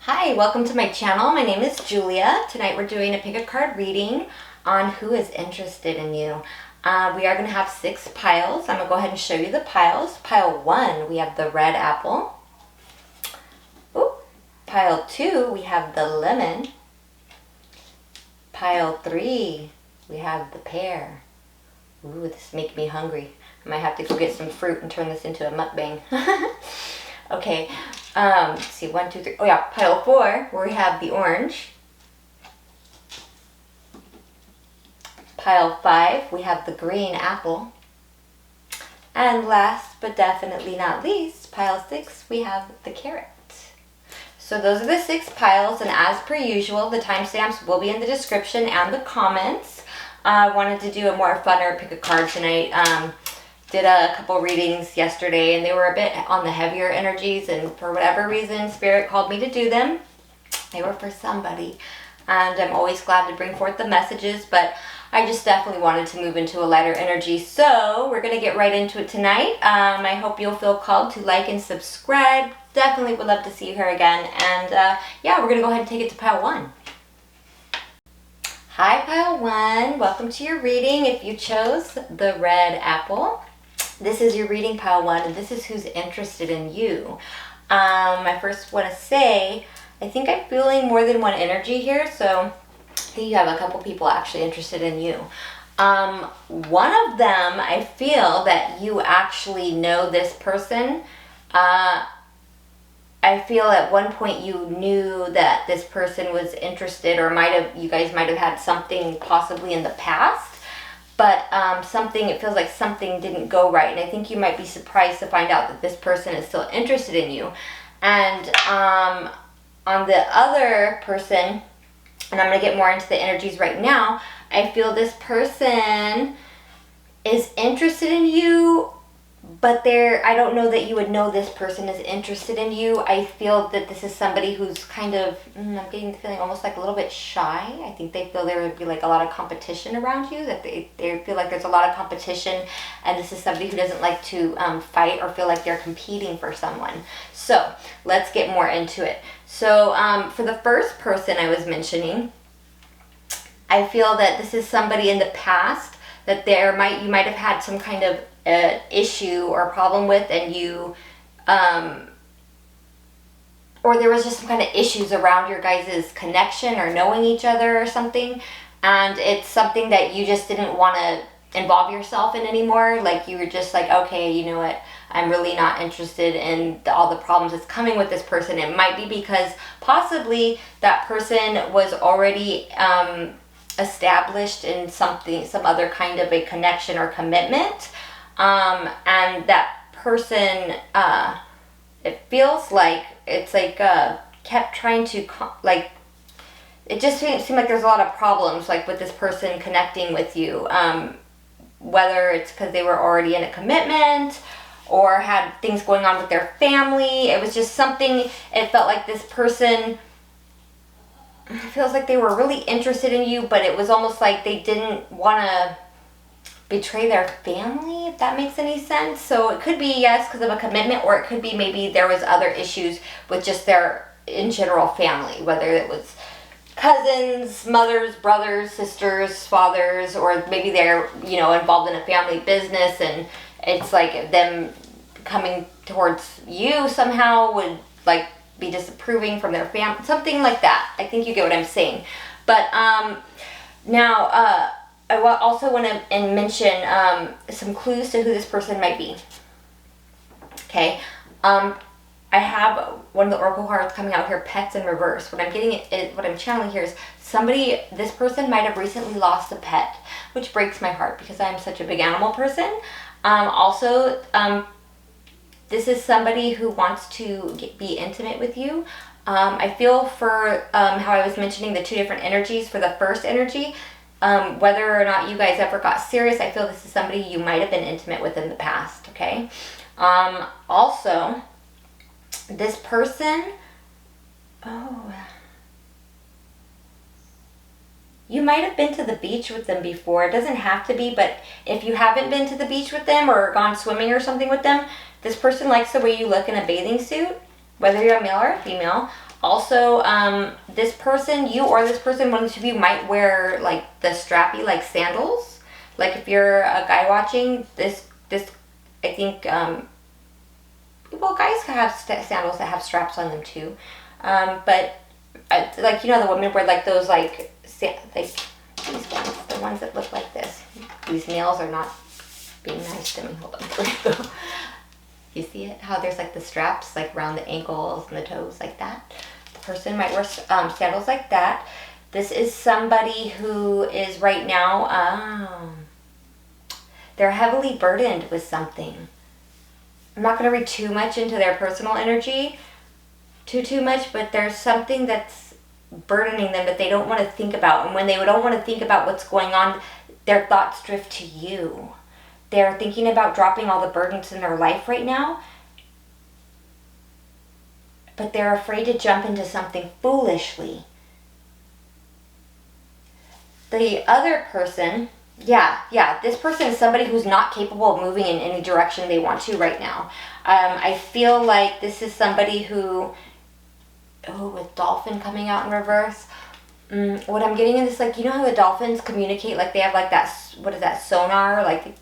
Hi, welcome to my channel. My name is Julia. Tonight we're doing a pick a card reading on who is interested in you. We are going to have 6 piles. I'm going to go ahead and show you the piles. Pile 1, we have the red apple. Ooh. Pile 2, we have the lemon. Pile 3, we have the pear. Ooh, this is making me hungry. I might have to go get some fruit and turn this into a mukbang. Okay, let's see, 1, 2, 3. Oh yeah, pile 4, where we have the orange. Pile 5, we have the green apple. And last but definitely not least, pile 6, we have the carrot. So those are the 6 piles, and as per usual, the timestamps will be in the description and the comments. I wanted to do a more funner pick a card tonight. Did a couple readings yesterday and they were a bit on the heavier energies, and for whatever reason Spirit called me to do them. They were for somebody, and I'm always glad to bring forth the messages, but I just definitely wanted to move into a lighter energy. So we're going to get right into it tonight. I hope you'll feel called to like and subscribe. Definitely would love to see you here again. And yeah, we're going to go ahead and take it to pile 1. Hi pile 1, welcome to your reading. If you chose the red apple, this is your reading, pile 1, and this is who's interested in you. I first want to say, I think I'm feeling more than one energy here, so I think you have a couple people actually interested in you. One of them, I feel that you actually know this person. I feel at one point you knew that this person was interested, or you guys might have had something possibly in the past. But it feels like something didn't go right. And I think you might be surprised to find out that this person is still interested in you. And on the other person, and I'm going to get more into the energies right now, I feel this person is interested in you, but I don't know that you would know this person is interested in you. I feel that this is somebody who's kind of, I'm getting the feeling almost like a little bit shy. I think they feel there would be like a lot of competition around you, that they feel like there's a lot of competition, and this is somebody who doesn't like to fight or feel like they're competing for someone. So let's get more into it. So for the first person I was mentioning, I feel that this is somebody in the past that you might have had some kind of issue or problem with, and you or there was just some kind of issues around your guys' connection or knowing each other or something, and it's something that you just didn't want to involve yourself in anymore. Like you were just like, okay, you know what, I'm really not interested in all the problems that's coming with this person. It might be because possibly that person was already established in some other kind of a connection or commitment. And that person, it feels like it's like kept trying to it just seemed like there's a lot of problems like with this person connecting with you, whether it's because they were already in a commitment or had things going on with their family. It was just something, it felt like this person, it feels like they were really interested in you, but it was almost like they didn't want to betray their family, if that makes any sense. So it could be, yes, because of a commitment, or it could be maybe there was other issues with just their in general family, whether it was cousins, mothers, brothers, sisters, fathers, or maybe they're involved in a family business, and it's like them coming towards you somehow would like be disapproving from their family, something like that. I think you get what I'm saying. But now I also want to mention some clues to who this person might be. Okay, I have one of the oracle cards coming out here, pets in reverse. What I'm channeling here is this person might have recently lost a pet, which breaks my heart because I'm such a big animal person. Also, this is somebody who wants to be intimate with you. I feel for how I was mentioning the 2 different energies. For the first energy, whether or not you guys ever got serious, I feel this is somebody you might have been intimate with in the past, okay? Also, this person, you might have been to the beach with them before. It doesn't have to be, but if you haven't been to the beach with them or gone swimming or something with them, this person likes the way you look in a bathing suit, whether you're a male or a female. Also, this person, you or this person, one of the two of you might wear like the strappy like sandals. Like if you're a guy watching this, I think, well, guys can have sandals that have straps on them too. But like, you know, the women wear like those like these ones, the ones that look like this. These nails are not being nice to me. Hold on. You see it? How there's like the straps like around the ankles and the toes like that. The person might wear sandals like that. This is somebody who is right now, they're heavily burdened with something. I'm not going to read too much into their personal energy, too much, but there's something that's burdening them that they don't want to think about. And when they don't want to think about what's going on, their thoughts drift to you. They're thinking about dropping all the burdens in their life right now, but they're afraid to jump into something foolishly. The other person, this person is somebody who's not capable of moving in any direction they want to right now. I feel like this is somebody who, with dolphin coming out in reverse, what I'm getting is like, you know how the dolphins communicate, like they have like that, what is that, sonar, like,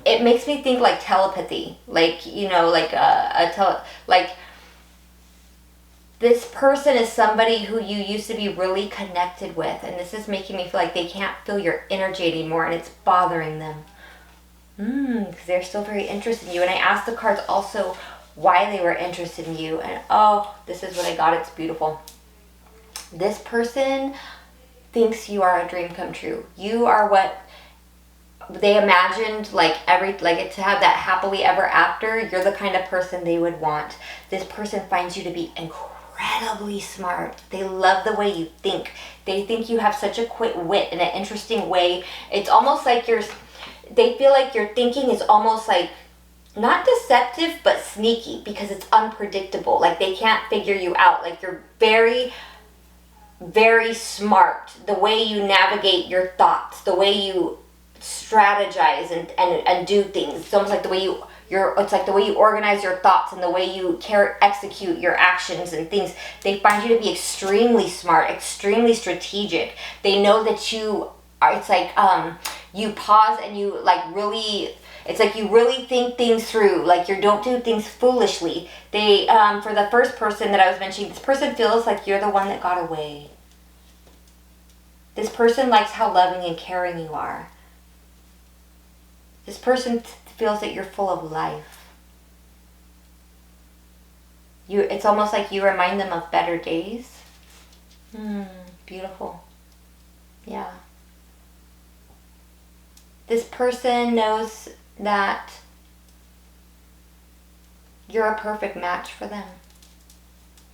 it makes me think like telepathy, like, you know, like like this person is somebody who you used to be really connected with, and this is making me feel like they can't feel your energy anymore, and it's bothering them, because they're still very interested in you. And I asked the cards also why they were interested in you, and oh, this is what I got. It's beautiful. This person thinks you are a dream come true. You are what they imagined, like to have that happily ever after. You're the kind of person they would want. This person finds you to be incredibly smart. They love the way you think. They think you have such a quick wit in an interesting way. It's almost like they feel like your thinking is almost like not deceptive, but sneaky, because it's unpredictable. Like they can't figure you out. Like you're very, very smart. The way you navigate your thoughts, the way you strategize and do things. It's almost like the way it's like the way you organize your thoughts and the way you execute your actions and things. They find you to be extremely smart, extremely strategic. They know that you are, it's like, you pause and you like really, it's like you really think things through, like you don't do things foolishly. They, for the first person that I was mentioning, this person feels like you're the one that got away. This person likes how loving and caring you are. This person feels that you're full of life. It's almost like you remind them of better days. Beautiful. Yeah. This person knows that you're a perfect match for them.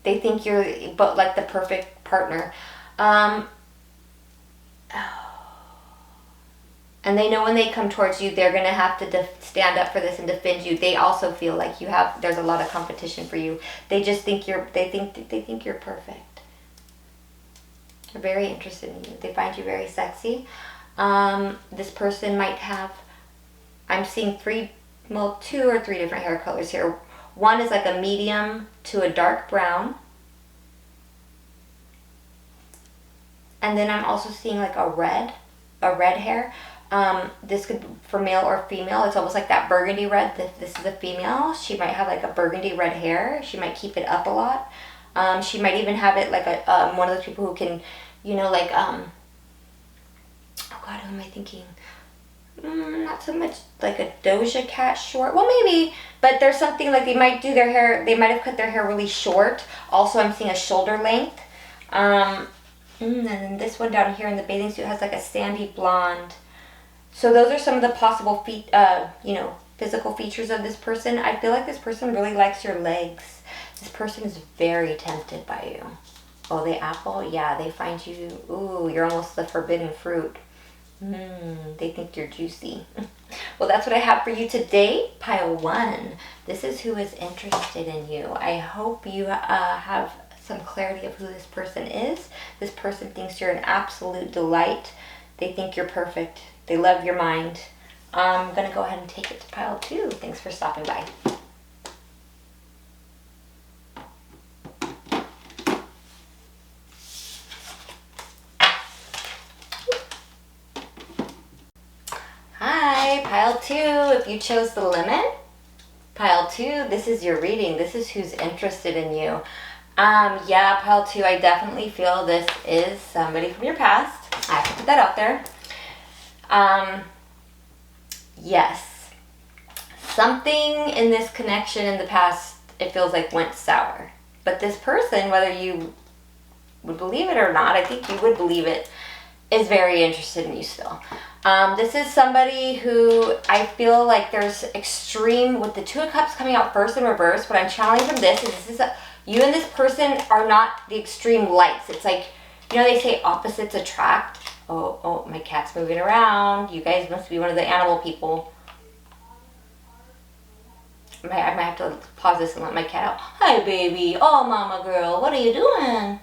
They think you're like the perfect partner. And they know when they come towards you, they're going to have to stand up for this and defend you. They also feel like there's a lot of competition for you. They just think they think you're perfect. They're very interested in you. They find you very sexy. This person might have, I'm seeing 2 or 3 different hair colors here. One is like a medium to a dark brown. And then I'm also seeing like a red hair. This could, for male or female, it's almost like that burgundy red. This is a female. She might have like a burgundy red hair. She might keep it up a lot. She might even have it like one of those people who can, you know, like, oh God, who am I thinking? Not so much like a Doja Cat short. Well, maybe, but there's something like they might do their hair, they might have cut their hair really short. Also, I'm seeing a shoulder length. And then this one down here in the bathing suit has like a sandy blonde. So those are some of the possible physical features of this person. I feel like this person really likes your legs. This person is very tempted by you. Oh, the apple? Yeah, they find you, ooh, you're almost the forbidden fruit. They think you're juicy. Well, that's what I have for you today, pile 1. This is who is interested in you. I hope you have some clarity of who this person is. This person thinks you're an absolute delight. They think you're perfect. They love your mind. I'm going to go ahead and take it to pile 2. Thanks for stopping by. pile 2, if you chose the limit, pile 2, this is your reading. This is who's interested in you. Yeah, pile 2, I definitely feel this is somebody from your past. I have to put that out there. Yes. Something in this connection in the past, it feels like went sour. But this person, whether you would believe it or not, I think you would believe it, is very interested in you still. This is somebody who I feel like there's extreme, with the 2 of Cups coming out first in reverse, what I'm channeling from this is you and this person are not the extreme lights. It's like, you know, they say opposites attract. Oh, my cat's moving around. You guys must be one of the animal people. I might have to pause this and let my cat out. Hi, baby. Oh, mama girl. What are you doing?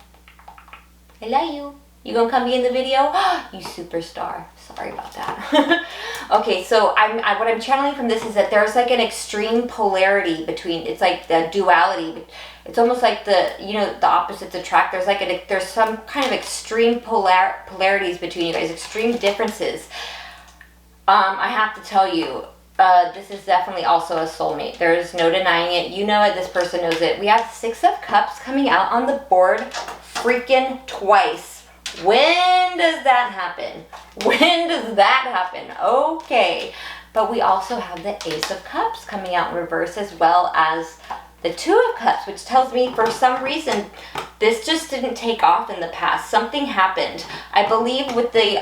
I love you. You gonna come be in the video? You superstar. Sorry about that. Okay, so what I'm channeling from this is that there's like an extreme polarity between, it's like the duality. It's almost like the opposites attract. There's like there's some kind of extreme polarities between you guys, extreme differences. I have to tell you, this is definitely also a soulmate. There's no denying it. You know it. This person knows it. We have 6 of Cups coming out on the board freaking twice. When does that happen? When does that happen? Okay. But we also have the Ace of Cups coming out in reverse, as well as the 2 of Cups, which tells me for some reason this just didn't take off in the past. Something happened. I believe with the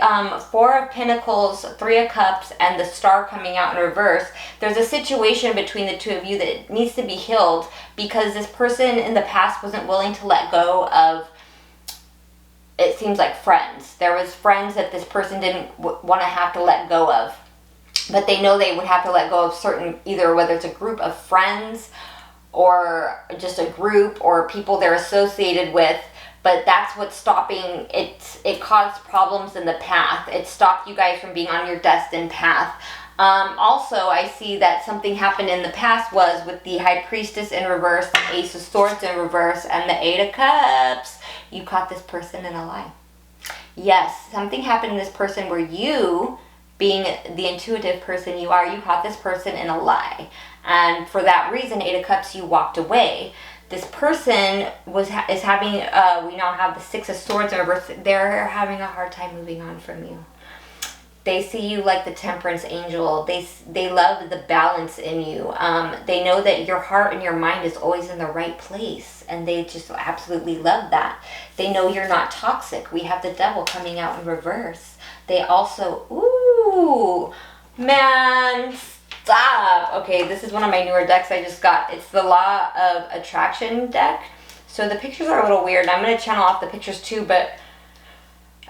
4 of Pentacles, 3 of Cups, and the Star coming out in reverse, there's a situation between the 2 of you that needs to be healed because this person in the past wasn't willing to let go of, it seems like, friends. There was friends that this person didn't want to have to let go of. But they know they would have to let go of certain, either whether it's a group of friends or just a group or people they're associated with. But that's what's stopping it. It caused problems in the path. It stopped you guys from being on your destined path. Also, I see that something happened in the past was with the High Priestess in reverse, the Ace of Swords in reverse, and the 8 of Cups. You caught this person in a lie. Yes, something happened in this person where you, being the intuitive person you are, you caught this person in a lie. And for that reason, 8 of Cups, you walked away. This person is having, we now have the 6 of Swords in reverse. They're having a hard time moving on from you. They see you like the Temperance Angel. They love the balance in you. They know that your heart and your mind is always in the right place. And they just absolutely love that. They know you're not toxic. We have the Devil coming out in reverse. They also, ooh, man, stop. Okay, this is one of my newer decks I just got. It's the Law of Attraction deck. So the pictures are a little weird. I'm going to channel off the pictures too,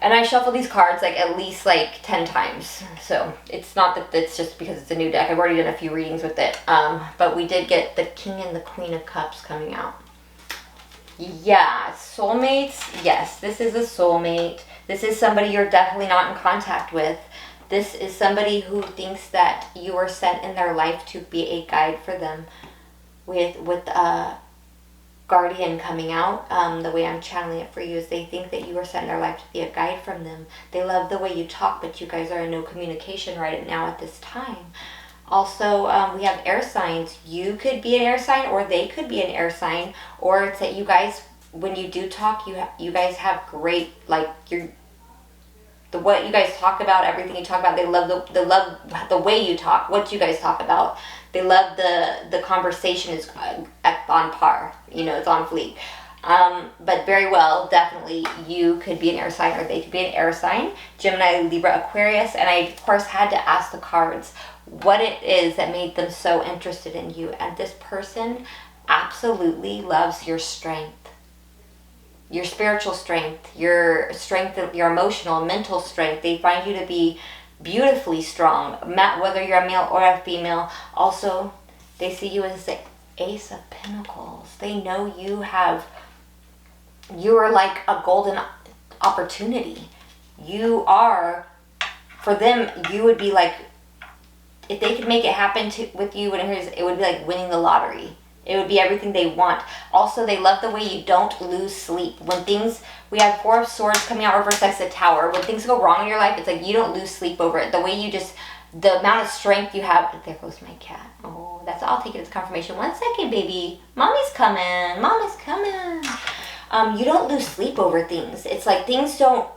and I shuffle these cards like at least like 10 times. So it's not that it's just because it's a new deck. I've already done a few readings with it. But we did get the King and the Queen of Cups coming out. Yeah, soulmates. Yes, this is a soulmate. This is somebody you're definitely not in contact with. This is somebody who thinks that you were sent in their life to be a guide for them. With Guardian coming out, the way I'm channeling it for you is they think that you were sent in their life to be a guide from them. They love the way you talk, but you guys are in no communication right now at this time. Also, we have air signs. You could be an air sign, or they could be an air sign, or it's that you guys, when you do talk, you guys have great, like, what you guys talk about, everything you talk about. They love the way you talk, what you guys talk about. They love the conversation is on par. You know, it's on fleek. But very well, definitely, you could be an air sign, or they could be an air sign. Gemini, Libra, Aquarius. And I, of course, had to ask the cards what it is that made them so interested in you. And this person absolutely loves your strength. Your spiritual strength, your emotional, mental strength. They find you to be beautifully strong, whether you're a male or a female. Also, they see you as the Ace of Pentacles. They know you are like a golden opportunity. You are, for them, you would be like, if they could make it happen with you, it would be like winning the lottery. It would be everything they want. Also, they love the way you don't lose sleep. We have 4 of Swords coming out reverse, that's the Tower. When things go wrong in your life, it's like you don't lose sleep over it. The way you just the amount of strength you have. There goes my cat. Oh, I'll take it as confirmation. 1 second, baby. Mommy's coming. Mommy's coming. You don't lose sleep over things. It's like things don't,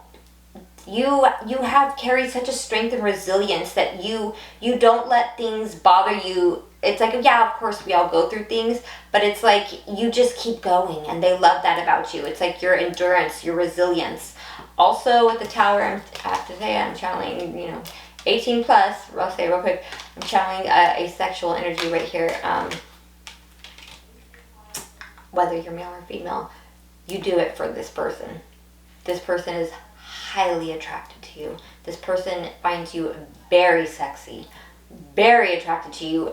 you have carried such a strength and resilience that you don't let things bother you. It's like, yeah, of course we all go through things, but it's like you just keep going, and they love that about you. It's like your endurance, your resilience. Also with the Tower, I have to say, I'm channeling, 18 plus, I'll say real quick, I'm channeling a sexual energy right here. Whether you're male or female, you do it for this person. This person is highly attracted to you. This person finds you very sexy, very attracted to you.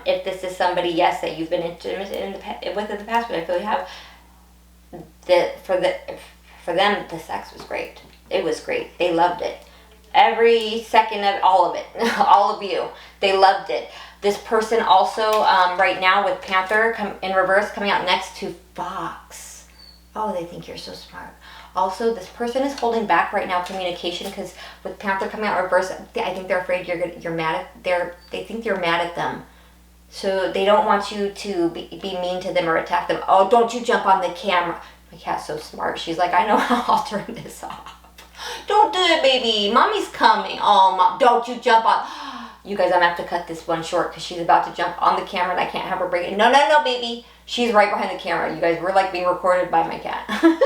If this is somebody, yes, that you've been intimate with in the past, but I feel you have, for them, the sex was great. It was great. They loved it. Every second of all of it. All of you. They loved it. This person also, right now with Panther in reverse, coming out next to Fox. Oh, they think you're so smart. Also, this person is holding back right now communication, because with Panther coming out reverse, I think they're afraid you're mad at, they think you're mad at them. So they don't want you to be mean to them or attack them. Oh, don't you jump on the camera. My cat's so smart. She's like, I know how I'll turn this off. Don't do it, baby. Mommy's coming. Oh, Mom, don't you jump on. You guys, I'm going to have to cut this one short because she's about to jump on the camera and I can't have her break it. No, baby. She's right behind the camera. You guys, we're like being recorded by my cat.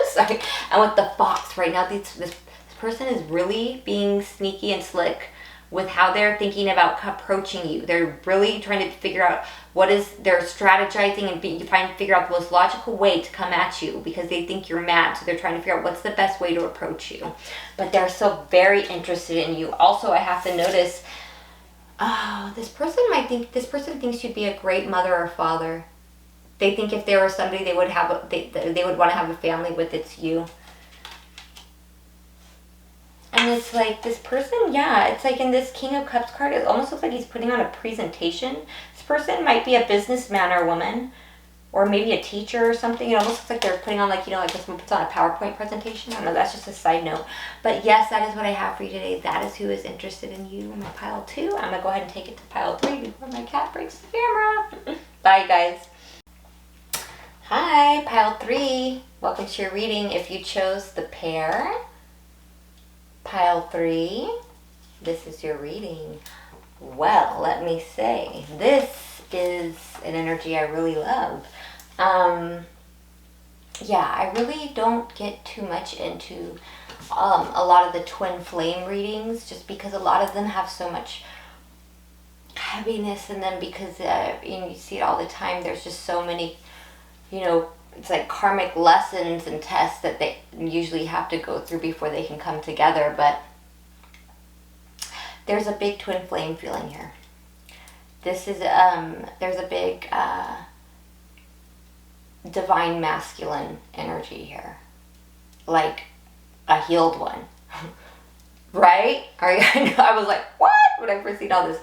Sorry. And with the Fox right now, this person is really being sneaky and slick with how they're thinking about approaching you. They're really trying to figure out they're strategizing and figure out the most logical way to come at you, because they think you're mad. So they're trying to figure out what's the best way to approach you. But they're so very interested in you. Also, I have to notice, this person thinks you'd be a great mother or father. They think if there was somebody they would want to have a family with, it's you. And it's like this person, yeah, it's like in this King of Cups card, it almost looks like he's putting on a presentation. This person might be a businessman or woman, or maybe a teacher or something. It almost looks like they're putting on like someone puts on a PowerPoint presentation. I don't know, that's just a side note. But yes, that is what I have for you today. That is who is interested in you in my pile 2. I'm going to go ahead and take it to pile 3 before my cat breaks the camera. Bye, guys. Hi, pile 3. Welcome to your reading. If you chose the pair, pile 3, this is your reading. Well, let me say, this is an energy I really love. Yeah, I really don't get too much into a lot of the twin flame readings, just because a lot of them have so much heaviness in them, because you see it all the time. There's just so many, it's like karmic lessons and tests that they usually have to go through before they can come together. But there's a big twin flame feeling here. This is, there's a big divine masculine energy here. Like a healed one. Right? I was like, what? When I first seen all this.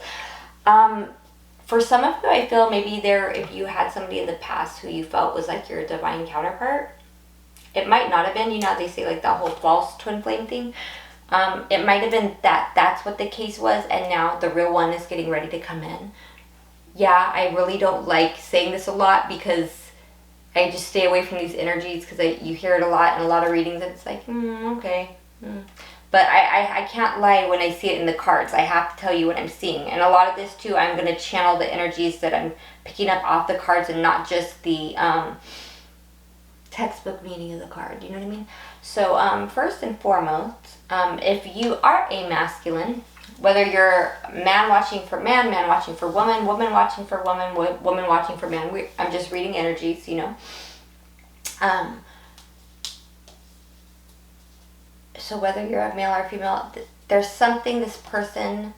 For some of you, I feel maybe if you had somebody in the past who you felt was like your divine counterpart, it might not have been, they say like that whole false twin flame thing. It might have been that's what the case was, and now the real one is getting ready to come in. Yeah, I really don't like saying this a lot, because I just stay away from these energies, because you hear it a lot in a lot of readings, and it's like, okay. But I can't lie when I see it in the cards. I have to tell you what I'm seeing. And a lot of this too, I'm going to channel the energies that I'm picking up off the cards, and not just the textbook meaning of the card. You know what I mean? So first and foremost, if you are a masculine, whether you're man watching for man, man watching for woman, woman watching for woman, woman watching for man, I'm just reading energies, So whether you're a male or female, there's something this person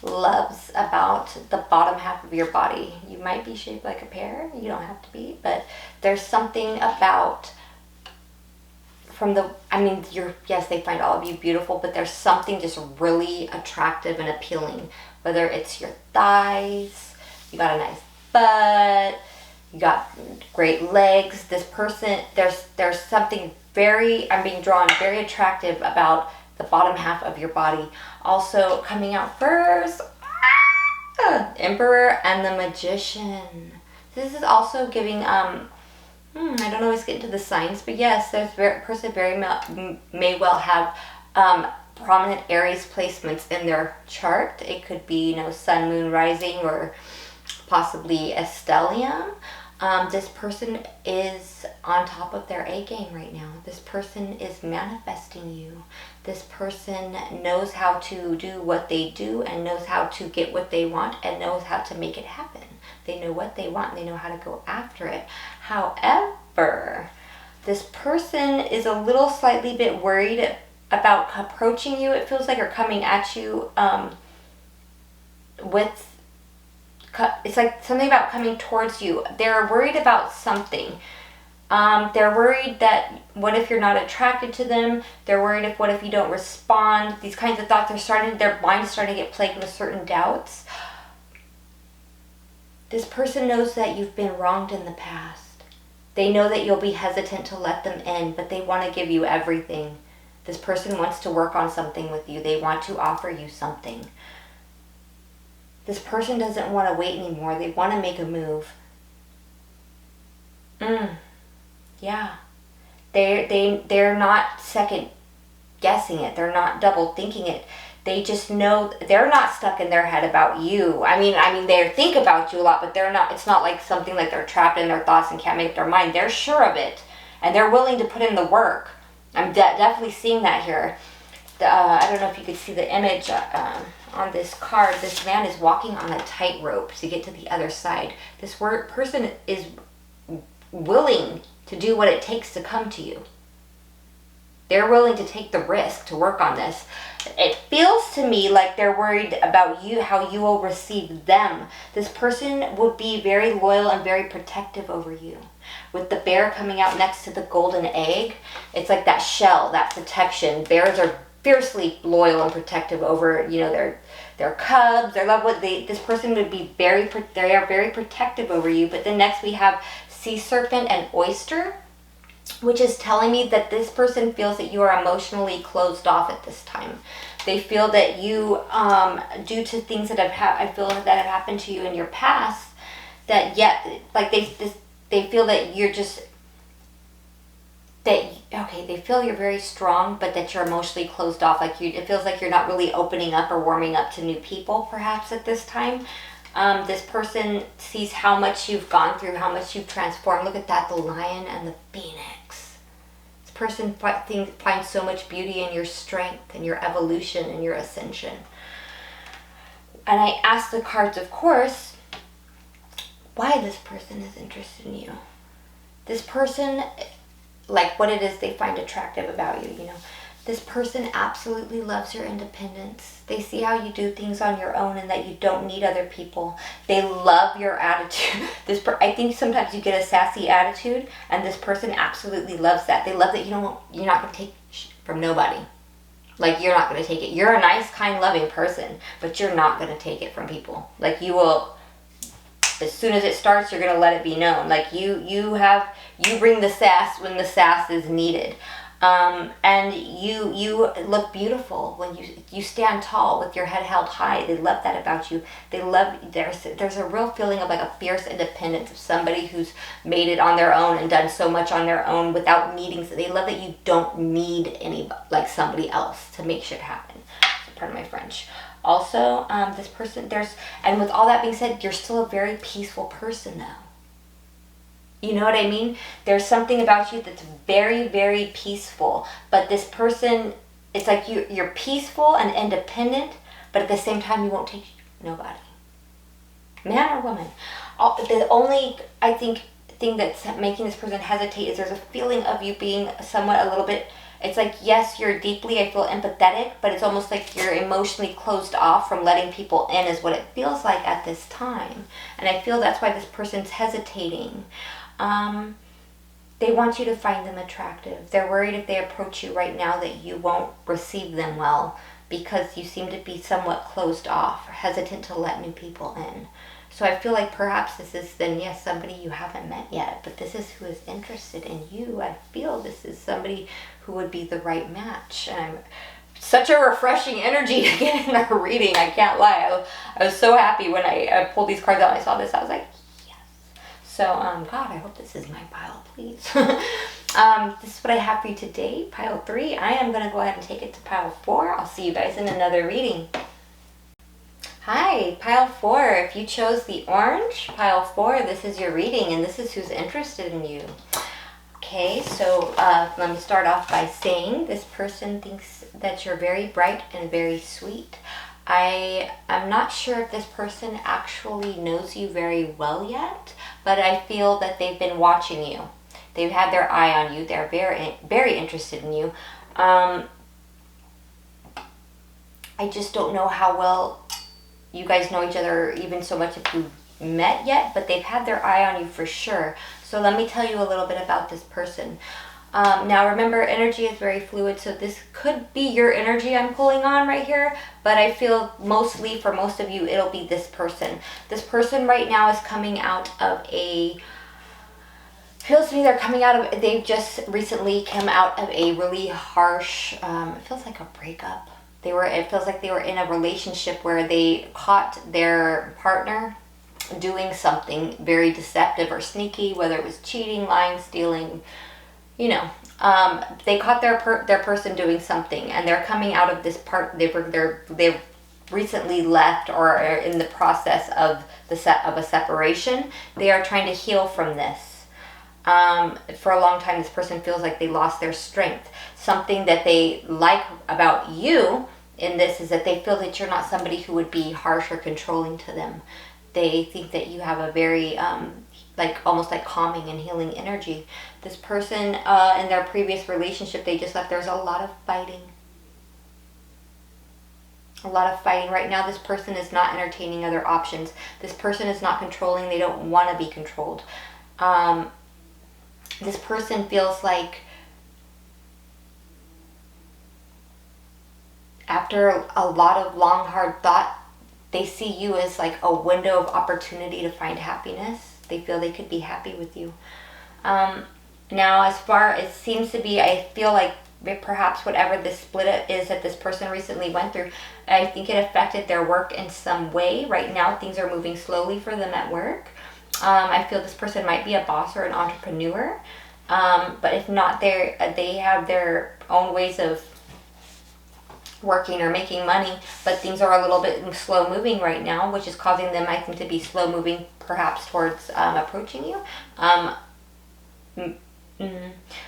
loves about the bottom half of your body. You might be shaped like a pear. You don't have to be. But there's something about yes, they find all of you beautiful, but there's something just really attractive and appealing. Whether it's your thighs, you got a nice butt, you got great legs. This person, there's something I'm being drawn very attractive about the bottom half of your body. Also coming out first, Emperor and the Magician. This is also giving, I don't always get into the signs, but yes, this person may well have prominent Aries placements in their chart. It could be, sun, moon, rising, or possibly a stellium. This person is on top of their A game right now. This person is manifesting you. This person knows how to do what they do and knows how to get what they want and knows how to make it happen. They know what they want and they know how to go after it. However, this person is a little slightly bit worried about approaching you. It feels like they're coming at you it's like something about coming towards you. They're worried about something. They're worried that what if you're not attracted to them? They're worried what if you don't respond? These kinds of thoughts their mind is starting to get plagued with certain doubts. This person knows that you've been wronged in the past. They know that you'll be hesitant to let them in, but they want to give you everything. This person wants to work on something with you. They want to offer you something. This person doesn't want to wait anymore. They want to make a move. Yeah. They're not second guessing it. They're not double thinking it. They just know they're not stuck in their head about you. I mean, they think about you a lot, but it's not like something like they're trapped in their thoughts and can't make up their mind. They're sure of it. And they're willing to put in the work. I'm definitely seeing that here. I don't know if you could see the image on this card. This man is walking on a tightrope to get to the other side. This person is willing to do what it takes to come to you. They're willing to take the risk to work on this. It feels to me like they're worried about you, how you will receive them. This person would be very loyal and very protective over you. With the bear coming out next to the golden egg, it's like that shell, that protection. Bears are fiercely loyal and protective over, their cubs, their loved ones. This person would be they are very protective over you. But then next we have sea serpent and oyster, which is telling me that this person feels that you are emotionally closed off at this time. They feel that you, due to things that have happened to you in your past, that they feel that you're just, they feel you're very strong, but that you're emotionally closed off. It feels like you're not really opening up or warming up to new people, perhaps, at this time. This person sees how much you've gone through, how much you've transformed. Look at that, the lion and the phoenix. This person finds so much beauty in your strength and your evolution and your ascension. And I asked the cards, of course, why this person is interested in you. This person, like what it is they find attractive about you, This person absolutely loves your independence. They see how you do things on your own and that you don't need other people. They love your attitude. I think sometimes you get a sassy attitude, and this person absolutely loves that. They love that you're not going to take shit from nobody. Like, you're not going to take it. You're a nice, kind, loving person, but you're not going to take it from people. Like, you will, as soon as it starts, you're going to let it be known. Like, you bring the sass when the sass is needed. And you look beautiful when you stand tall with your head held high. They love that about you. They love, there's a real feeling of like a fierce independence of somebody who's made it on their own and done so much on their own without needing. They love that you don't need somebody else to make shit happen. Pardon my French. Also, this person, and with all that being said, you're still a very peaceful person though. You know what I mean? There's something about you that's very, very peaceful. But this person, it's like you're peaceful and independent, but at the same time you won't take nobody. Man or woman. The only, I think, thing that's making this person hesitate is there's a feeling of you being somewhat a little bit, it's like, yes, you're deeply, I feel empathetic, but it's almost like you're emotionally closed off from letting people in is what it feels like at this time. And I feel that's why this person's hesitating. They want you to find them attractive. They're worried if they approach you right now that you won't receive them well because you seem to be somewhat closed off or hesitant to let new people in. So I feel like perhaps this is then, yes, somebody you haven't met yet, but this is who is interested in you. I feel this is somebody who would be the right match. And such a refreshing energy to get in our reading. I can't lie. I was so happy when I pulled these cards out and I saw this. I was like, yes. So, God, I hope this is my pile, please. This is what I have for you today, pile 3. I am going to go ahead and take it to pile 4. I'll see you guys in another reading. Hi, pile 4. If you chose the orange, pile 4, this is your reading, and this is who's interested in you. Okay, so let me start off by saying this person thinks that you're very bright and very sweet. I'm not sure if this person actually knows you very well yet, but I feel that they've been watching you. They've had their eye on you. They're very, very interested in you. I just don't know how well you guys know each other, even so much if you've met yet, but they've had their eye on you for sure. So let me tell you a little bit about this person. Now remember, energy is very fluid, so this could be your energy I'm pulling on right here, but I feel mostly for most of you it'll be this person. This person right now is coming out of feels to me they've just recently come out of a really harsh, it feels like a breakup. It feels like they were in a relationship where they caught their partner doing something very deceptive or sneaky, whether it was cheating, lying, stealing, you know. They caught their person doing something, and they're coming out of this part. They've recently left or are in the process of a separation. They are trying to heal from this. For a long time, this person feels like they lost their strength. Something that they like about you in this is that they feel that you're not somebody who would be harsh or controlling to them. They think that you have a very almost like calming and healing energy. This person in their previous relationship they just left, there's a lot of fighting. A lot of fighting. Right now this person is not entertaining other options. This person is not controlling. They don't want to be controlled. This person feels like after a lot of long, hard thought, they see you as like a window of opportunity to find happiness. They feel they could be happy with you. Now, as far as it seems to be, I feel like perhaps whatever this split is that this person recently went through, I think it affected their work in some way. Right now, things are moving slowly for them at work. I feel this person might be a boss or an entrepreneur. But if not, they have their own ways of working or making money, but things are a little bit slow moving right now, which is causing them, I think, to be slow moving perhaps towards approaching you.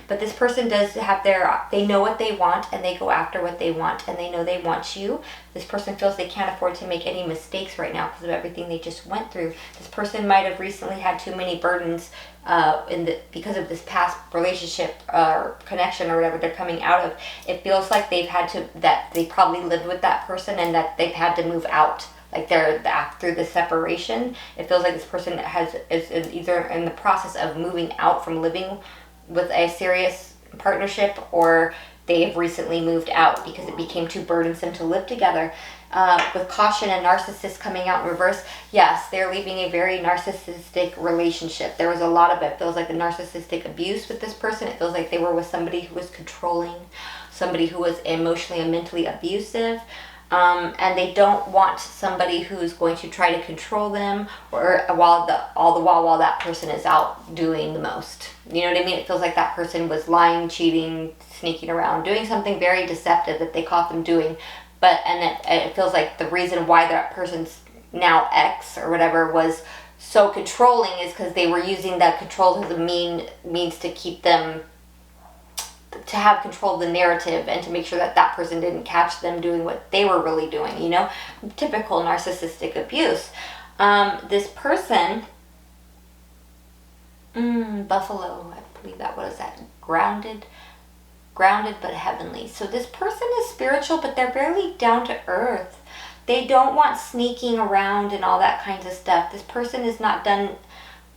But this person does have they know what they want, and they go after what they want, and they know they want you. This person feels they can't afford to make any mistakes right now because of everything they just went through. This person might have recently had too many burdens because of this past relationship or connection or whatever they're coming out of. It feels like that they probably lived with that person and that they've had to move out. Like after the separation, it feels like this person is either in the process of moving out from living with a serious partnership, or they've recently moved out because it became too burdensome to live together. With caution and narcissist coming out in reverse, yes, they're leaving a very narcissistic relationship. There was a lot of it feels like the narcissistic abuse with this person. It feels like they were with somebody who was controlling, somebody who was emotionally and mentally abusive. And they don't want somebody who's going to try to control them, or while that person is out doing the most. You know what I mean? It feels like that person was lying, cheating, sneaking around, doing something very deceptive that they caught them doing. And it feels like the reason why that person's now ex or whatever was so controlling is because they were using that control as a means to keep them, to have control of the narrative and to make sure that that person didn't catch them doing what they were really doing, you know? Typical narcissistic abuse. This person, Buffalo, I believe that, what is that? Grounded but heavenly. So this person is spiritual, but they're very down to earth. They don't want sneaking around and all that kinds of stuff. This person is not done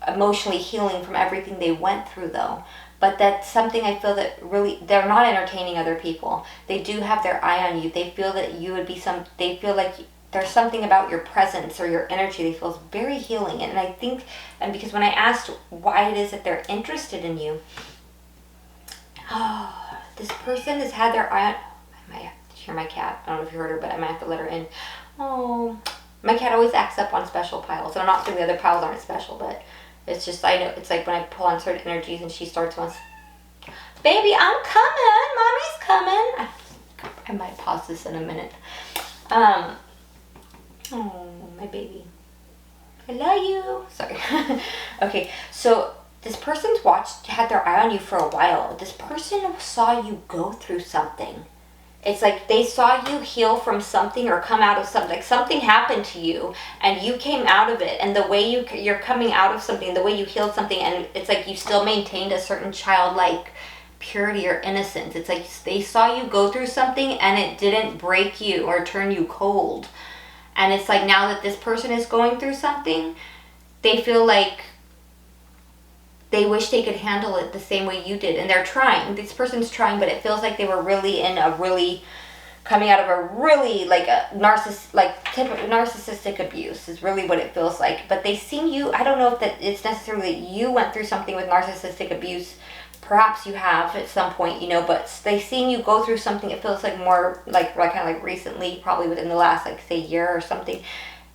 emotionally healing from everything they went through though. But that's something I feel that really, they're not entertaining other people. They do have their eye on you. They feel that you would be they feel like there's something about your presence or your energy they feel is very healing. And I think, and because when I asked why it is that they're interested in you, this person has had their eye on, hear my cat. I don't know if you heard her, but I might have to let her in. Oh, my cat always acts up on special piles. And I'm not saying the other piles aren't special, but it's just, I know, it's like when I pull on certain energies and she starts once. Baby, I'm coming. Mommy's coming. I might pause this in a minute. Oh, my baby. I love you. Sorry. Okay, so this person's had their eye on you for a while. This person saw you go through something. It's like they saw you heal from something or come out of something. Like something happened to you and you came out of it. And the way you're coming out of something, the way you healed something, and it's like you still maintained a certain childlike purity or innocence. It's like they saw you go through something and it didn't break you or turn you cold. And it's like now that this person is going through something, they feel like they wish they could handle it the same way you did. And they're trying. This person's trying, but it feels like they were really coming out of a really narcissistic abuse is really what it feels like. But they seen you, I don't know if that it's necessarily you went through something with narcissistic abuse. Perhaps you have at some point, but they seen you go through something. It feels like more like kind of like recently, probably within the last, like, say, year or something.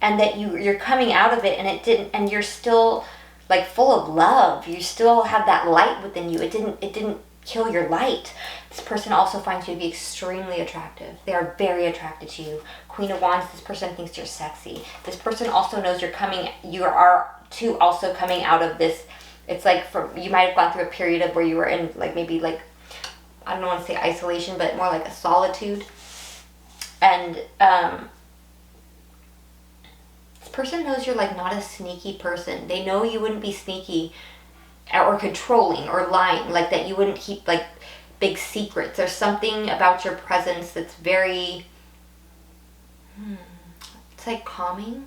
And that you're coming out of it and it didn't, and you're still like full of love. You still have that light within you. It didn't kill your light. This person also finds you to be extremely attractive. They are very attracted to you. Queen of Wands, this person thinks you're sexy. This person also knows you are too also coming out of this. It's like you might have gone through a period of where you were in like maybe like, I don't want to say isolation, but more like a solitude. And this person knows you're like not a sneaky person. They know you wouldn't be sneaky or controlling or lying, like that you wouldn't keep like big secrets. There's something about your presence that's very, it's like calming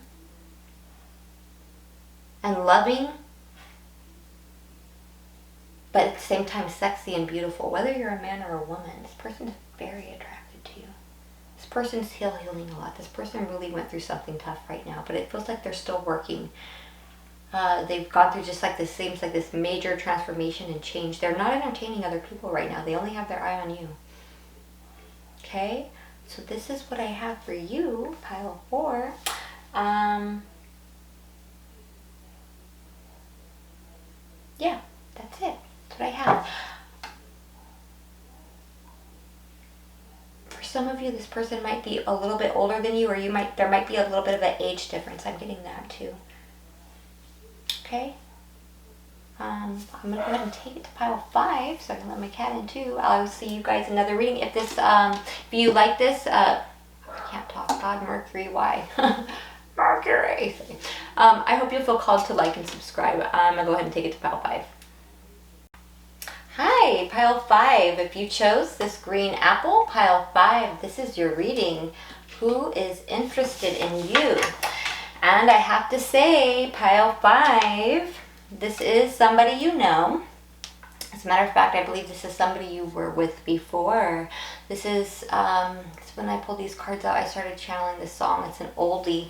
and loving, but at the same time sexy and beautiful. Whether you're a man or a woman, this person is very attracted to you. This person's healing a lot. This person really went through something tough right now, but it feels like they're still working. They've gone through just like this, seems like this major transformation and change. They're not entertaining other people right now. They only have their eye on you. Okay, so this is what I have for you, pile 4. Yeah, that's it. That's what I have. For some of you, this person might be a little bit older than you, or there might be a little bit of an age difference. I'm getting that too. Okay. I'm gonna go ahead and take it to pile 5 so I can let my cat in too. I'll see you guys in another reading. If you like this, I can't talk. God, Mercury, why? Mercury. I hope you'll feel called to like and subscribe. I'm gonna go ahead and take it to pile 5. Hi, pile 5. If you chose this green apple, pile 5, this is your reading. Who is interested in you? And I have to say, pile 5, this is somebody you know. As a matter of fact, I believe this is somebody you were with before. This is, when I pulled these cards out, I started channeling this song. It's an oldie.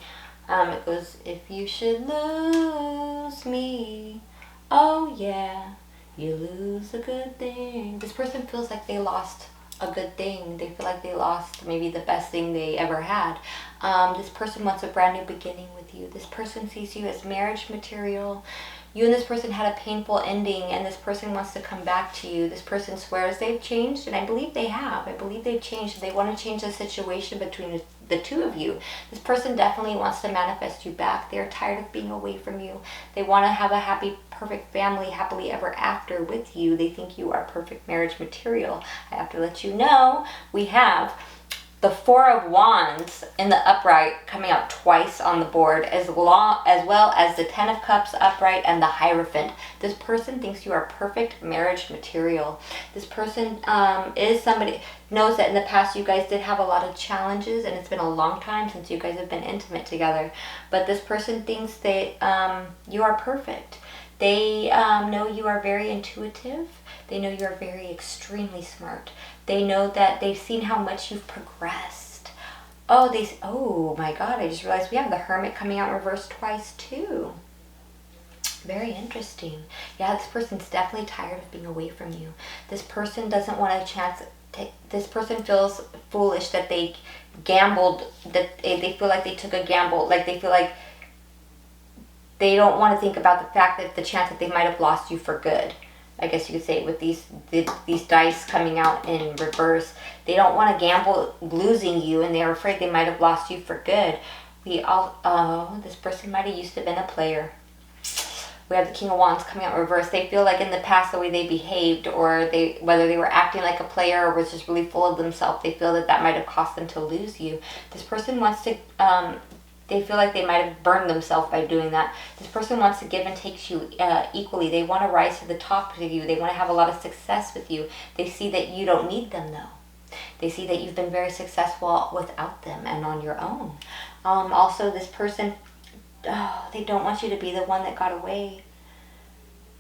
It goes, if you should lose me, oh yeah, you lose a good thing. This person feels like they lost a good thing. They feel like they lost maybe the best thing they ever had. This person wants a brand new beginning with you. This person sees you as marriage material. You and this person had a painful ending, and this person wants to come back to you. This person swears they've changed, and I believe they have. I believe they've changed. They want to change the situation between the two of you. This person definitely wants to manifest you back. They're tired of being away from you. They want to have a happy, perfect family, happily ever after with you. They think you are perfect marriage material. I have to let you know, we have the 4 of Wands in the upright coming out twice on the board, as well as the 10 of Cups upright and the Hierophant. This person thinks you are perfect marriage material. This person is somebody, knows that in the past you guys did have a lot of challenges, and it's been a long time since you guys have been intimate together. But this person thinks that you are perfect. They know you are very intuitive. They know you are very extremely smart. They know that they've seen how much you've progressed. Oh my God, I just realized we have the Hermit coming out in reverse twice too. Very interesting. Yeah, this person's definitely tired of being away from you. This person doesn't want a chance This person feels foolish that they gambled, that they feel like they took a gamble, like they feel like they don't want to think about the fact that the chance that they might have lost you for good. I guess you could say, with these dice coming out in reverse, they don't want to gamble losing you, and they're afraid they might have lost you for good. This person might have used to have been a player. We have the King of Wands coming out in reverse. They feel like in the past, the way they behaved, or whether they were acting like a player or was just really full of themselves, they feel that that might have cost them to lose you. This person wants to, they feel like they might have burned themselves by doing that. This person wants to give and take you equally. They want to rise to the top of you. They want to have a lot of success with you. They see that you don't need them, though. They see that you've been very successful without them and on your own. Also, this person, they don't want you to be the one that got away.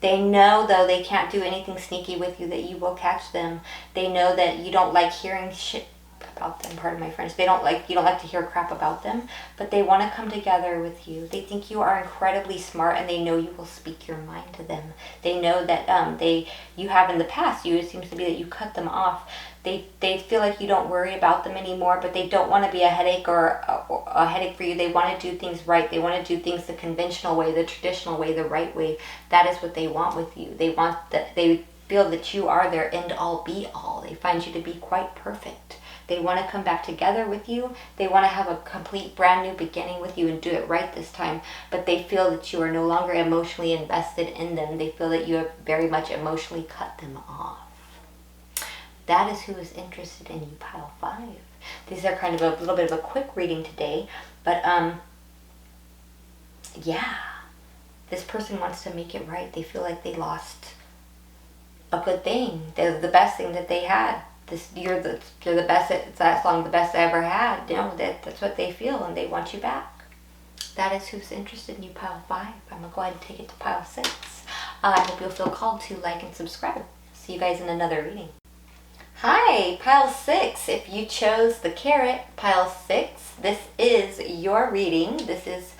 They know, though, they can't do anything sneaky with you, that you will catch them. They know that you don't like hearing shit about them. Pardon my French. You don't like to hear crap about them, but they want to come together with you. They think you are incredibly smart, and they know you will speak your mind to them. They know that you have in the past. It seems to be that you cut them off. They feel like you don't worry about them anymore, but they don't want to be a headache or a headache for you. They want to do things right. They want to do things the conventional way, the traditional way, the right way. That is what they want with you. They feel that you are their end all be all. They find you to be quite perfect. They want to come back together with you. They want to have a complete brand new beginning with you and do it right this time. But they feel that you are no longer emotionally invested in them. They feel that you have very much emotionally cut them off. That is who is interested in you, pile 5. These are kind of a little bit of a quick reading today. But, yeah. This person wants to make it right. They feel like they lost a good thing. They're the best thing that they had. You're the best. That song, the best I ever had. You know, that's what they feel, and they want you back. That is who's interested in you, pile 5. I'm gonna go ahead and take it to pile 6. I hope you'll feel called to like and subscribe. See you guys in another reading. Hi, pile 6. If you chose the carrot, pile 6, this is your reading. This is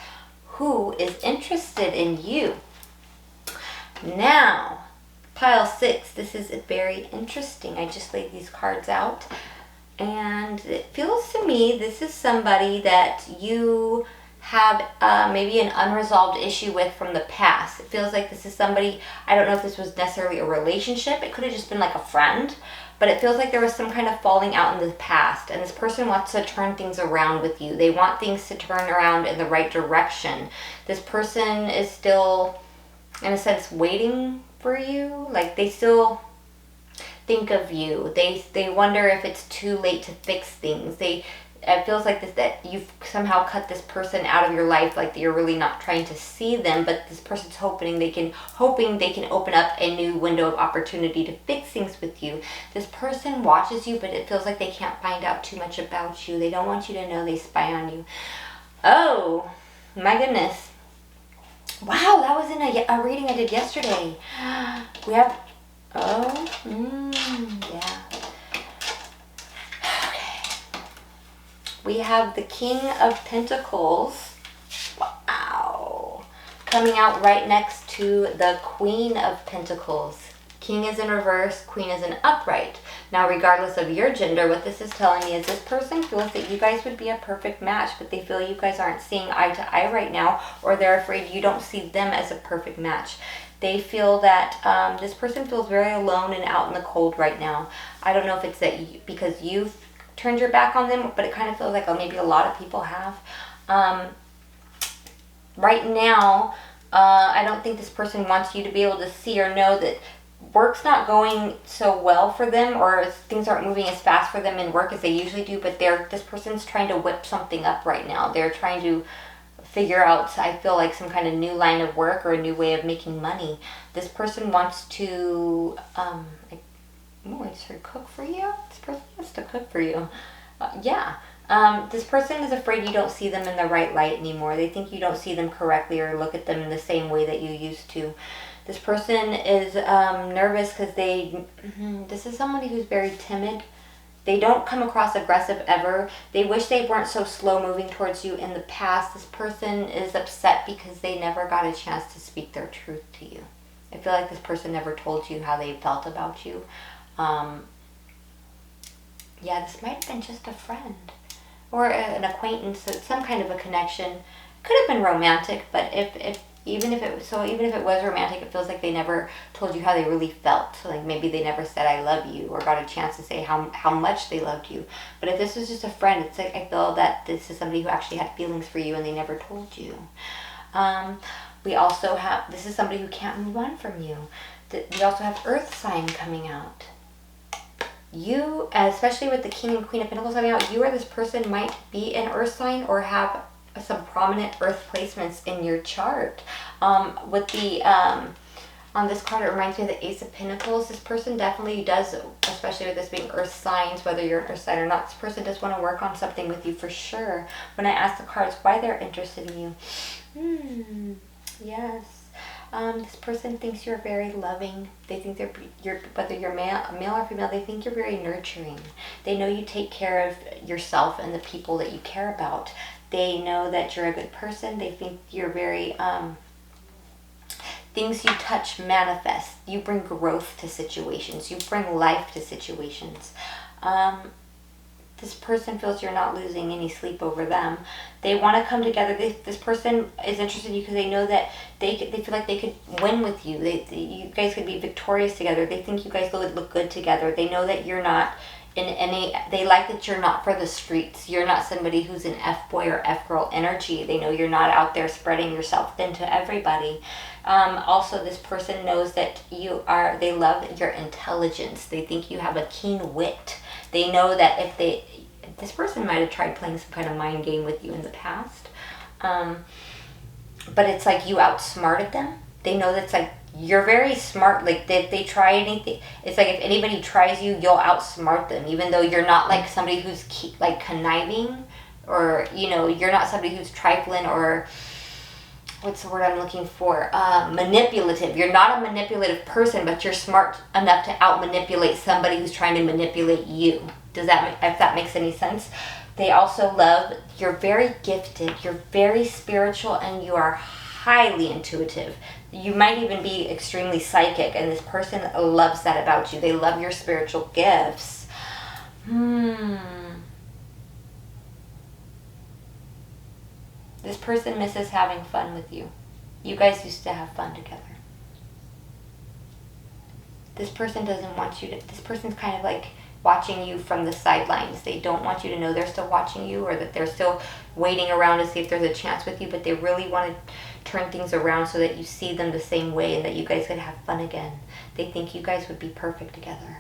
who is interested in you. Now, pile 6, this is very interesting. I just laid these cards out, and it feels to me this is somebody that you have maybe an unresolved issue with from the past. It feels like this is somebody, I don't know if this was necessarily a relationship. It could have just been like a friend, but it feels like there was some kind of falling out in the past, and this person wants to turn things around with you. They want things to turn around in the right direction. This person is still, in a sense, waiting for you. Like, they still think of you. They wonder if it's too late to fix things. It feels like this, that you've somehow cut this person out of your life, like that you're really not trying to see them, but this person's hoping they can open up a new window of opportunity to fix things with you. This person watches you, but it feels like they can't find out too much about you. They don't want you to know they spy on you. Oh, my goodness. Wow, that was in a reading I did yesterday. We have, yeah. We have the King of Pentacles, wow, coming out right next to the Queen of Pentacles. King is in reverse, Queen is in upright. Now, regardless of your gender, what this is telling me is this person feels that you guys would be a perfect match, but they feel you guys aren't seeing eye to eye right now, or they're afraid you don't see them as a perfect match. They feel that this person feels very alone and out in the cold right now. I don't know if it's that because you've turned your back on them, but it kind of feels like maybe a lot of people have. Right now, I don't think this person wants you to be able to see or know that work's not going so well for them, or things aren't moving as fast for them in work as they usually do, but this person's trying to whip something up right now. They're trying to figure out, I feel like, some kind of new line of work or a new way of making money. This person wants to, I just heard cook for you. This person wants to cook for you. This person is afraid you don't see them in the right light anymore. They think you don't see them correctly or look at them in the same way that you used to. This person is nervous because this is somebody who's very timid. They don't come across aggressive ever. They wish they weren't so slow moving towards you in the past. This person is upset because they never got a chance to speak their truth to you. I feel like this person never told you how they felt about you. Yeah, this might have been just a friend or an acquaintance, some kind of a connection. Could have been romantic, but even if it was romantic, it feels like they never told you how they really felt. So like maybe they never said I love you or got a chance to say how much they loved you. But if this was just a friend, it's like I feel that this is somebody who actually had feelings for you and they never told you. We also have, this is somebody who can't move on from you. We also have Earth sign coming out. You, especially with the King and Queen of Pentacles coming out, you or this person might be an Earth sign or have some prominent Earth placements in your chart. With the on this card, it reminds me of the Ace of Pentacles. This person definitely does, especially with this being Earth signs, whether you're an Earth sign or not, this person does want to work on something with you for sure. When I ask the cards why they're interested in you, yes. This person thinks you're very loving. They think you're whether you're male or female, they think you're very nurturing. They know you take care of yourself and the people that you care about. They know that you're a good person. They think you're very, things you touch manifest. You bring growth to situations. You bring life to situations. This person feels you're not losing any sleep over them. They want to come together. This person is interested in you because they know that they feel like they could win with you. You guys could be victorious together. They think you guys would look good together. They know that you're not in any, they like that you're not for the streets. You're not somebody who's an F-boy or F-girl energy. They know you're not out there spreading yourself thin to everybody. Also, this person knows that they love your intelligence. They think you have a keen wit. They know that this person might have tried playing some kind of mind game with you in the past. But it's like you outsmarted them. They know that's like, you're very smart. Like if they try anything, it's like if anybody tries you, you'll outsmart them. Even though you're not like somebody who's like conniving, or you're not somebody who's trifling, or what's the word I'm looking for? Manipulative. You're not a manipulative person, but you're smart enough to out-manipulate somebody who's trying to manipulate you. If that makes any sense? They also love, you're very gifted, you're very spiritual, and you are highly intuitive. You might even be extremely psychic, and this person loves that about you. They love your spiritual gifts. This person misses having fun with you. You guys used to have fun together. This person doesn't want you to, this person's kind of like watching you from the sidelines. They don't want you to know they're still watching you, or that they're still waiting around to see if there's a chance with you, but they really want to turn things around so that you see them the same way and that you guys could have fun again. They think you guys would be perfect together.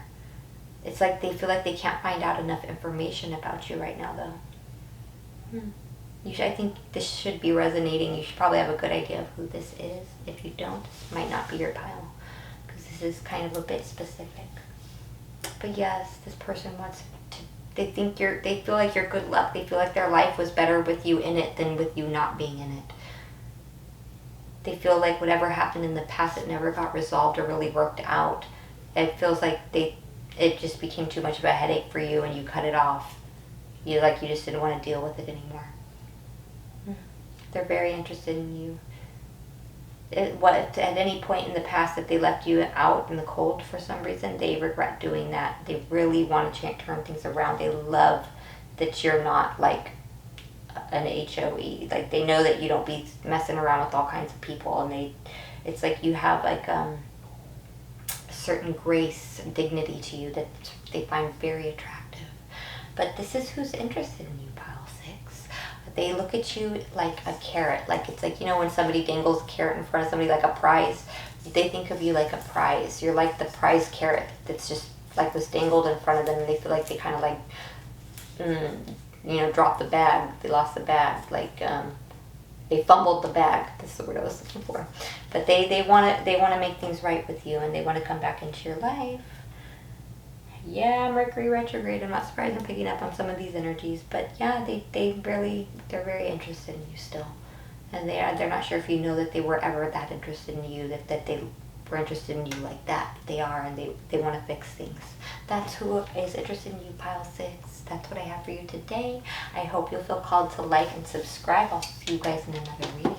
It's like they feel like they can't find out enough information about you right now, though. I think this should be resonating. You should probably have a good idea of who this is. If you don't, this might not be your pile, because this is kind of a bit specific. But yes, this person wants to, they feel like you're good luck. They feel like their life was better with you in it than with you not being in it. They feel like whatever happened in the past, it never got resolved or really worked out. It feels like it just became too much of a headache for you and you cut it off. You just didn't want to deal with it anymore. They're very interested in you. At any point in the past that they left you out in the cold for some reason, they regret doing that. They really want to turn things around. They love that you're not like an HOE. Like they know that you don't be messing around with all kinds of people, and it's like you have like a certain grace and dignity to you that they find very attractive. But this is who's interested in you, pile 6. They look at you like a carrot. Like it's like, when somebody dangles a carrot in front of somebody like a prize, they think of you like a prize. You're like the prize carrot that's just like was dangled in front of them, and they feel like they kind of like, dropped the bag. They lost the bag. Like they fumbled the bag. That's the word I was looking for. But they want to make things right with you, and they want to come back into your life. Yeah, Mercury retrograde. I'm not surprised I'm picking up on some of these energies, but yeah, they're very interested in you still, and they're not sure if you know that they were ever that interested in you, that they were interested in you like that. They are, and they want to fix things. That's who is interested in you, pile 6. That's what I have for you today. I hope you'll feel called to like and subscribe. I'll see you guys in another reading.